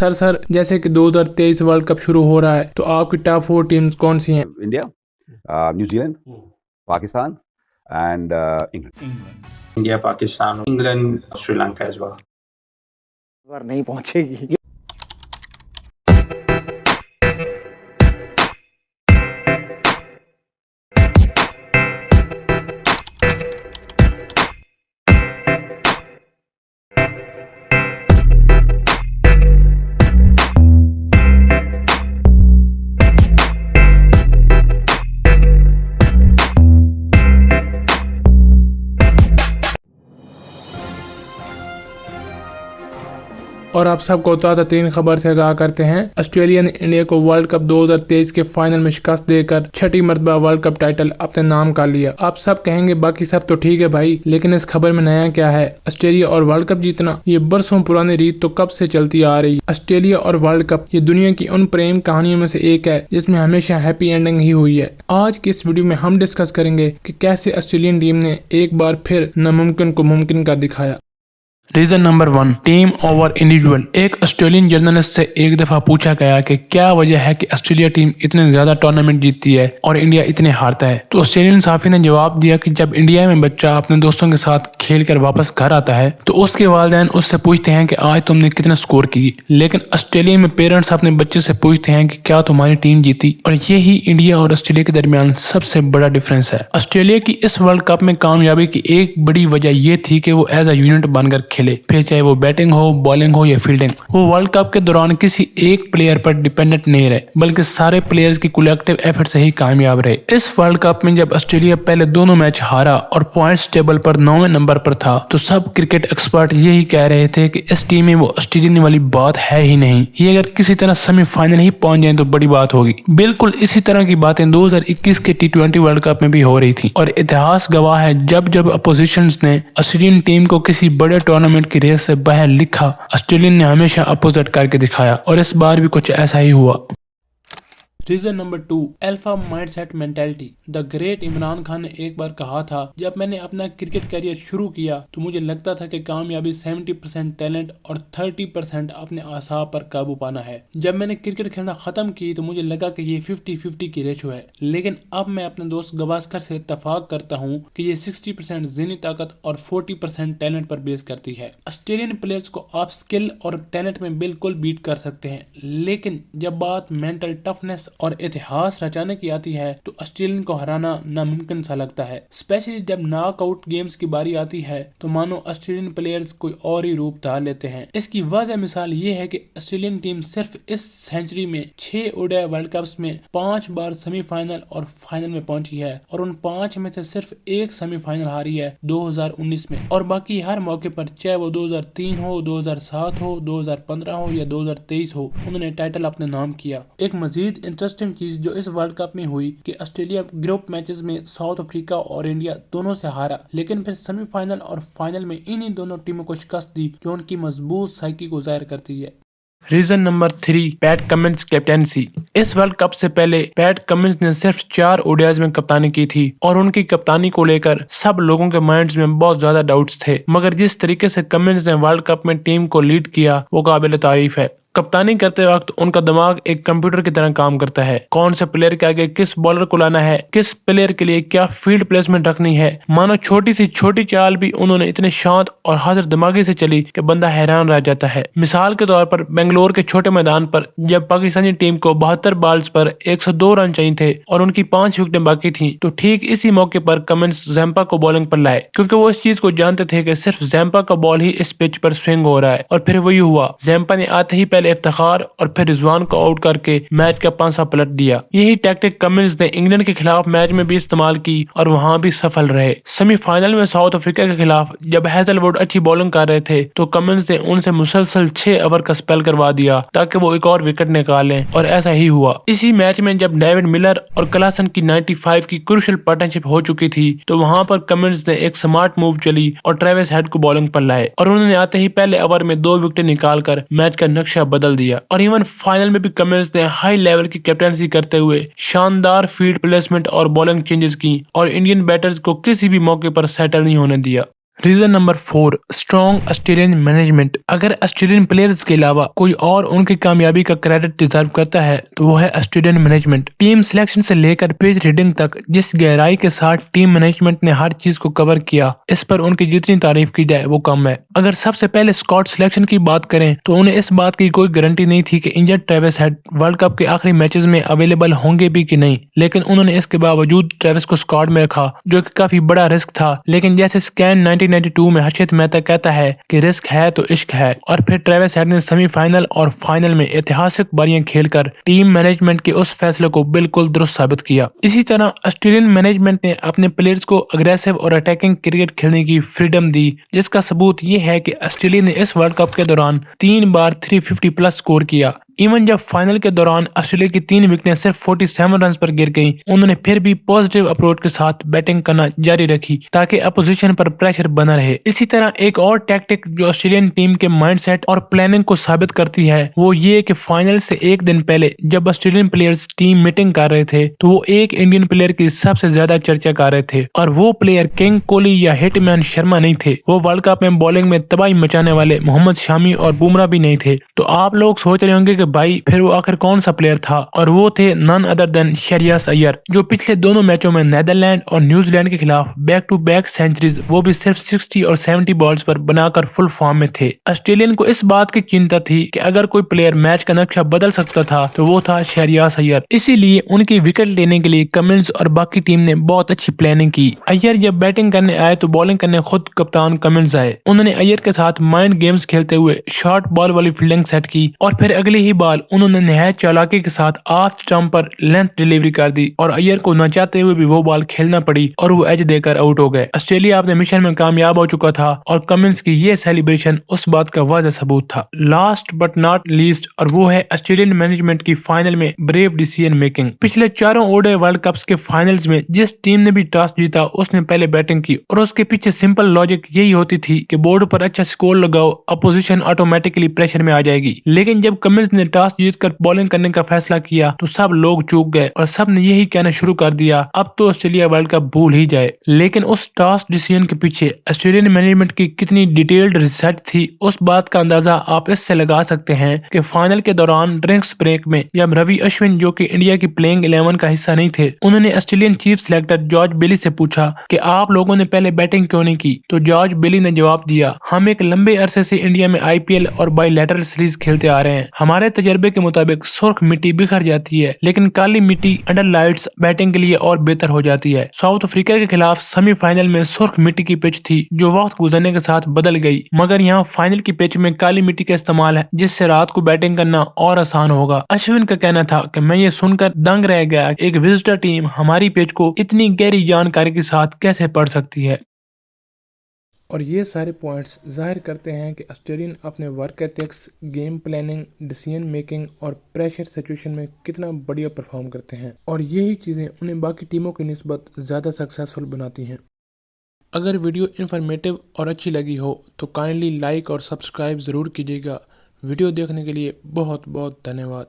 Sir जैसे कि 2023 world cup शुरू हो रहा है तो आपकी टॉप 4 टीम्स कौन सी हैं? India, New Zealand, Pakistan and England. India, Pakistan, England, Sri Lanka as well. बार नहीं पहुंचेगी। और आप सबको ताज़ा तीन खबर से आगाह करते हैं। ऑस्ट्रेलिया ने इंडिया को वर्ल्ड कप 2023 के फाइनल में शिकस्त देकर छठी मरतबा वर्ल्ड कप टाइटल अपने नाम कर लिया। आप सब कहेंगे बाकी सब तो ठीक है भाई, लेकिन इस खबर में नया क्या है? ऑस्ट्रेलिया और वर्ल्ड कप जीतना ये बरसों पुरानी रीत तो कब से चलती आ रही। ऑस्ट्रेलिया और वर्ल्ड कप ये दुनिया की उन प्रेम कहानियों में से एक है जिसमें हमेशा हैप्पी एंडिंग ही हुई है। आज की इस वीडियो में हम डिस्कस करेंगे कि कैसे ऑस्ट्रेलियन टीम ने एक बार फिर नामुमकिन को मुमकिन कर दिखाया। Reason number 1, team over individual. एक ऑस्ट्रेलियन जर्नलिस्ट से एक दफा पूछा गया कि क्या वजह है कि ऑस्ट्रेलिया टीम इतने ज्यादा टूर्नामेंट जीतती है और इंडिया इतने हारता है। तो ऑस्ट्रेलियन साफी ने जवाब दिया कि जब इंडिया में बच्चा अपने दोस्तों के साथ खेल कर वापस घर आता है तो उसके वालिदैन उससे पूछते हैं कि आज तुमने कितना स्कोर की, लेकिन ऑस्ट्रेलिया में पेरेंट्स अपने बच्चे से पूछते हैं कि क्या तुम्हारी टीम जीती। और यही इंडिया और ऑस्ट्रेलिया के दरमियान सबसे बड़ा डिफरेंस है। ऑस्ट्रेलिया की इस वर्ल्ड कप में कामयाबी की एक बड़ी वजह यह थी कि वो एज अ यूनिट बनकर खेले, फिर चाहे वो बैटिंग हो, बॉलिंग हो या फील्डिंग। वो वर्ल्ड कप के दौरान किसी एक प्लेयर पर डिपेंडेंट नहीं रहे, बल्कि सारे प्लेयर्स की कलेक्टिव एफर्ट से ही कामयाब रहे। इस वर्ल्ड कप में जब ऑस्ट्रेलिया पहले दोनों मैच हारा और पॉइंट्स टेबल पर 9वें नंबर पर था तो सब क्रिकेट एक्सपर्ट यही कह रहे थे कि इस टीम में वो ऑस्ट्रेलियन वाली बात है ही नहीं, ये अगर किसी तरह सेमीफाइनल ही पहुंच जाए तो बड़ी बात होगी। बिल्कुल इसी तरह की बातें 2021 के T20 वर्ल्ड कप में भी हो रही थी और इतिहास गवाह है जब जब अपोजिशंस ने ऑस्ट्रेलियन टीम को किसी बड़े टूर्नामेंट की रेस से बाहर लिखा, ऑस्ट्रेलियन ने हमेशा अपोजिट करके दिखाया और इस बार भी कुछ ऐसा ही हुआ। Reason number 2, alpha mindset mentality. The great Imran Khan ने एक बार कहा था, जब मैंने अपना क्रिकेट करियर शुरू किया तो मुझे लगता था कि कामयाबी 70% टैलेंट और 30% अपने आसाब पर काबू पाना है। जब मैंने क्रिकेट खेलना खत्म की तो मुझे लगा कि ये 50-50 की रेशो है, लेकिन अब मैं अपने दोस्त गवास्कर से इत्तेफाक करता हूँ कि ये 60% ज़हनी ताकत और 40% टैलेंट पर बेस करती है। ऑस्ट्रेलियन प्लेयर्स को आप स्किल और टैलेंट में बिल्कुल बीट कर सकते हैं, लेकिन जब बात मेंटल टफनेस और इतिहास रचाने की आती है तो ऑस्ट्रेलियन को हराना नामुमकिन सा लगता है। स्पेशली जब नॉकआउट गेम्स की बारी आती है तो मानो ऑस्ट्रेलियन प्लेयर्स कोई और ही रूप धार लेते हैं। इसकी वाज़ह मिसाल ये है कि ऑस्ट्रेलियन टीम सिर्फ इस सेंचुरी में 6 ओडीआई वर्ल्ड कप्स में 5 बार सेमीफाइनल और फाइनल में पहुंची है और उन 5 में से सिर्फ एक सेमीफाइनल हारी है 2019 में, और बाकी हर मौके पर चाहे वो 2003 हो, 2007 हो, 2015 हो या 2023 हो, उन्होंने टाइटल अपने नाम किया। एक मजीद इंटरेस्टिंग चीज जो इस वर्ल्ड कप में हुई कि ऑस्ट्रेलिया ग्रुप मैचेस में साउथ अफ्रीका और इंडिया दोनों से हारा, लेकिन फिर सेमीफाइनल और फाइनल में इन्हीं दोनों टीमों को शिकस्त दी जो उनकी मजबूत साइकी को जाहिर करती है। Reason number 3, Pat Cummins captaincy. इस वर्ल्ड कप से पहले पैट कमिंस ने सिर्फ 4 ओडीआईज में कप्तानी की थी और उनकी कप्तानी को लेकर सब लोगों के माइंड्स में बहुत ज्यादा डाउट्स थे, मगर जिस तरीके से कमिंस ने वर्ल्ड कप में टीम को लीड किया वो काबिल तारीफ है। कप्तानी करते वक्त उनका दिमाग एक कंप्यूटर की तरह काम करता है। कौन से प्लेयर के आगे किस बॉलर को लाना है, किस प्लेयर के लिए क्या फील्ड प्लेसमेंट रखनी है, मानो छोटी सी छोटी चाल भी उन्होंने इतने शांत और हाजिर दिमागी से चली कि बंदा हैरान रह जाता है। मिसाल के तौर पर बेंगलोर के छोटे मैदान पर जब पाकिस्तानी टीम को 72 बॉल्स पर 102 रन चाहिए थे और उनकी 5 विकेटें बाकी थी, तो ठीक इसी मौके पर कमिंस जैम्पा को बॉलिंग पर लाए, क्योंकि वो इस चीज को जानते थे कि सिर्फ जैम्पा का बॉल ही इस पिच पर स्विंग हो रहा है। और फिर वही हुआ, जैम्पा ने आते ही पहले इफ्तिखार और फिर रिजवान को आउट करके मैच का पांसा पलट दिया। यही टैक्टिक कमिंस ने इंग्लैंड के खिलाफ मैच में भी इस्तेमाल की और वहां भी सफल रहे। सेमीफाइनल में साउथ अफ्रीका के खिलाफ जब हेजलवुड अच्छी बॉलिंग कर रहे थे तो कमिंस ने उनसे मुसलसल 6 ओवर का स्पेल करवा दिया ताकि वो एक और विकेट निकालें, और ऐसा ही हुआ। इसी मैच में जब डेविड मिलर और क्लासन की 95 की क्रूशियल पार्टनरशिप हो चुकी थी तो वहां पर कमिंस ने एक स्मार्ट मूव चली और ट्रेविस हेड को बॉलिंग पर लाए और उन्होंने आते ही पहले ओवर में 2 विकेट निकालकर मैच का नक्शा बदल दिया। और इवन फाइनल में भी कमिंस ने हाई लेवल की कैप्टनसी करते हुए शानदार फील्ड प्लेसमेंट और बॉलिंग चेंजेस की और इंडियन बैटर्स को किसी भी मौके पर सेटल नहीं होने दिया। Reason number 4, strong Australian management. अगर ऑस्ट्रेलियन प्लेयर्स के अलावा कोई और उनकी कामयाबी का क्रेडिट डिजर्व करता है तो वो है ऑस्ट्रेलियन मैनेजमेंट। टीम सिलेक्शन से लेकर पिच रीडिंग तक जिस गहराई के साथ टीम मैनेजमेंट ने हर चीज को कवर किया, इस पर उनकी जितनी तारीफ की जाए वो कम है। अगर सबसे पहले स्कॉट सिलेक्शन की बात करें तो उन्हें इस बात की कोई गारंटी नहीं थी कि injured Travis head world cup के आखिरी मैचेस में अवेलेबल होंगे भी कि नहीं, लेकिन उन्होंने इसके बावजूद ट्रेविस को स्क्वाड में रखा, जो कि काफी बड़ा रिस्क था। लेकिन जैसे स्कैन 1992 में हर्षित मेहता कहता है कि रिस्क है तो इश्क है, और फिर ट्रेविस हेड ने सेमीफाइनल और फाइनल में ऐतिहासिक बारियां खेलकर टीम मैनेजमेंट के उस फैसले को बिल्कुल दुरुस्त साबित किया। इसी तरह ऑस्ट्रेलियन मैनेजमेंट ने अपने प्लेयर्स को अग्रेसिव और अटैकिंग क्रिकेट खेलने की फ्रीडम दी, जिसका सबूत ये है कि ऑस्ट्रेलिया ने इस वर्ल्ड कप के दौरान 3 बार 350 प्लस स्कोर किया। इवन जब फाइनल के दौरान ऑस्ट्रेलिया की 3 विकेटें सिर्फ 47 रन पर गिर गईं, उन्होंने फिर भी पॉजिटिव अप्रोच के साथ बैटिंग करना जारी रखी ताकि अपोजिशन पर प्रेशर बना रहे। इसी तरह एक और टैक्टिक जो ऑस्ट्रेलियन टीम के माइंडसेट और प्लानिंग को साबित करती है वो ये कि फाइनल से एक दिन पहले जब ऑस्ट्रेलियन प्लेयर्स टीम मीटिंग कर रहे थे तो वो एक इंडियन प्लेयर की सबसे ज्यादा चर्चा कर रहे थे, और वो प्लेयर किंग कोहली या हिटमैन शर्मा नहीं थे। वो वर्ल्ड कप में बॉलिंग में तबाही मचाने वाले मोहम्मद शामी और बुमराह भी नहीं थे। तो आप लोग सोच रहे होंगे कि भाई फिर वो आखिर कौन सा प्लेयर था, और वो थे none other than Shahriyar Iyer, जो पिछले दोनों मैचों में नेदरलैंड और न्यूजीलैंड के खिलाफ बैक टू बैक सेंचुरीज, वो भी सिर्फ 60 और 70 बॉल्स पर बनाकर फुल फॉर्म में थे। ऑस्ट्रेलियन को इस बात की चिंता थी कि अगर कोई प्लेयर मैच का नक्शा बदल सकता था तो वो था शहरियार अय्यर। इसीलिए उनकी विकेट लेने के लिए कमिंस और बाकी टीम ने बहुत अच्छी प्लानिंग की। अय्यर जब बैटिंग करने आए तो बॉलिंग करने खुद कप्तान कमिंस आए। उन्होंने अय्यर के साथ माइंड गेम्स खेलते हुए शॉर्ट बॉल वाली फील्डिंग सेट की, और फिर अगली ही बॉल उन्होंने निहायत चालाकी के साथ ऑफ स्टंप पर लेंथ डिलीवरी कर दी, और अय्यर को न चाहते हुए भी वो बॉल खेलना पड़ी और वो एज देकर आउट हो गए। ऑस्ट्रेलिया अपने मिशन में कामयाब हो चुका था, और कमिंस की ये सेलिब्रेशन उस बात का वाज़ह सबूत था। लास्ट बट नॉट लीस्ट, और वो है ऑस्ट्रेलियन मैनेजमेंट की फाइनल में ब्रेव डिसीजन मेकिंग। पिछले चारों ओडीआई वर्ल्ड कप्स के फाइनल्स में जिस टीम ने भी टॉस जीता उसने पहले बैटिंग की, और उसके पीछे सिंपल लॉजिक यही होती थी कि बोर्ड पर अच्छा स्कोर लगाओ, अपोजिशन ऑटोमेटिकली प्रेशर में आ जाएगी। लेकिन जब कमिंस ने टॉस जीतकर बॉलिंग करने का फैसला किया तो सब लोग चूक गए और सब ने यही कहना शुरू कर दिया अब तो ऑस्ट्रेलिया वर्ल्ड कप भूल ही जाए। लेकिन उस टॉस डिसीजन के पीछे ऑस्ट्रेलियन मैनेजमेंट की कितनी डिटेल्ड रिसर्च थी उस बात का अंदाजा आप इससे लगा सकते हैं कि फाइनल के दौरान ड्रिंक्स ब्रेक में जब रवि अश्विन, जो कि इंडिया की प्लेइंग 11 का हिस्सा नहीं थे, उन्होंने ऑस्ट्रेलियन चीफ सिलेक्टर जॉर्ज बेली से पूछा कि आप लोगों ने पहले बैटिंग क्यों नहीं की, तो जॉर्ज बेली ने जवाब दिया, हम एक लंबे अरसे से इंडिया में आईपीएल और बायलैटरल सीरीज खेलते आ रहे हैं। हमारे तजर्बे के मुताबिक सुर्ख मिट्टी बिखर जाती है, लेकिन काली मिट्टी अंडर लाइट्स बैटिंग के लिए और बेहतर हो जाती है। साउथ अफ्रीका के खिलाफ सेमीफाइनल में सुर्ख मिट्टी की पिच थी जो वक्त गुजरने के साथ बदल गई, मगर यहाँ फाइनल की पिच में काली मिट्टी का इस्तेमाल है जिससे रात को बैटिंग करना और आसान होगा। अश्विन का कहना था कि मैं ये सुनकर दंग रह गया, एक विजिटर टीम हमारी पिच को इतनी गहरी जानकारी के साथ कैसे पढ़ सकती है। और ये सारे पॉइंट्स जाहिर करते हैं कि ऑस्ट्रेलियन अपने work ethics, game planning, decision making और प्रेशर सिचुएशन में कितना बढ़िया परफॉर्म करते हैं, और यही चीज़ें उन्हें बाकी टीमों की निस्बत ज़्यादा सक्सेसफुल बनाती हैं। अगर वीडियो इन्फॉर्मेटिव और अच्छी लगी हो तो काइंडली लाइक और सब्सक्राइब ज़रूर कीजिएगा। वीडियो देखने के लिए बहुत बहुत धन्यवाद।